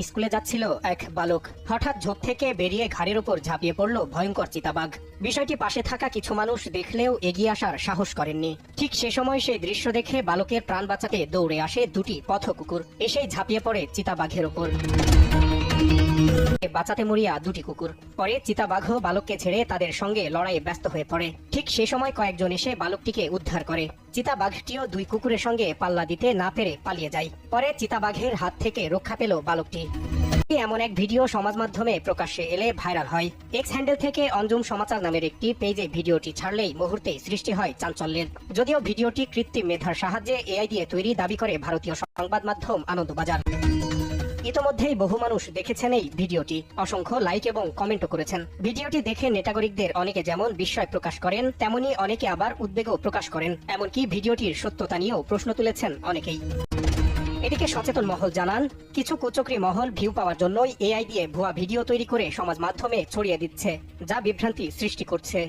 স্কুলে যাচ্ছিল এক বালক। হঠাৎ ঝোপ থেকে বেরিয়ে ঘাড়ের উপর ঝাঁপিয়ে পড়ল ভয়ঙ্কর চিতাবাঘ। বিষয়টি পাশে থাকা কিছু মানুষ দেখলেও এগিয়ে আসার সাহস করেননি। ঠিক সে সময় সেই দৃশ্য দেখে বালকের প্রাণ বাঁচাতে দৌড়ে আসে দুটি পথ কুকুর। এসেই ঝাঁপিয়ে পড়ে চিতাবাঘের ওপর। বাঁচাতে মরিয়া দুটি কুকুর। পরে চিতাবাঘও বালককে ছেড়ে তাদের সঙ্গে লড়াইয়ে ব্যস্ত হয়ে পড়ে। ঠিক সে সময় কয়েকজন এসে বালকটিকে উদ্ধার করে। চিতাবাঘটিও দুই কুকুরের সঙ্গে পাল্লা দিতে না পেরে পালিয়ে যায়। পরে চিতাবাঘের হাত থেকে রক্ষা পেল বালকটি। এমন এক ভিডিও সমাজ মাধ্যমে প্রকাশ্যে এলে ভাইরাল হয়। এক্স হ্যান্ডেল থেকে অঞ্জুম সমাচার নামের একটি পেজে ভিডিওটি ছাড়লেই মুহূর্তেই সৃষ্টি হয় চাঞ্চল্যের। যদিও ভিডিওটি কৃত্রিম মেধার সাহায্যে এআই দিয়ে তৈরি দাবি করে ভারতীয় সংবাদ মাধ্যম আনন্দবাজার। ইতোমধ্যেই বহু মানুষ দেখেছেন এই ভিডিওটি, অসংখ্য লাইক এবং কমেন্টও করেছেন। ভিডিওটি দেখে নেটাগরিকদের অনেকে যেমন বিস্ময় প্রকাশ করেন, তেমনি অনেকে আবার উদ্বেগও প্রকাশ করেন। এমনকি ভিডিওটির সত্যতা নিয়েও প্রশ্ন তুলেছেন অনেকেই। এদিকে সচেতন মহল জানান, কিছু কুচক্রী মহল ভিউ পাওয়ার জন্যই এআই দিয়ে ভুয়া ভিডিও তৈরি করে সমাজ মাধ্যমে ছড়িয়ে দিচ্ছে, যা বিভ্রান্তি সৃষ্টি করছে।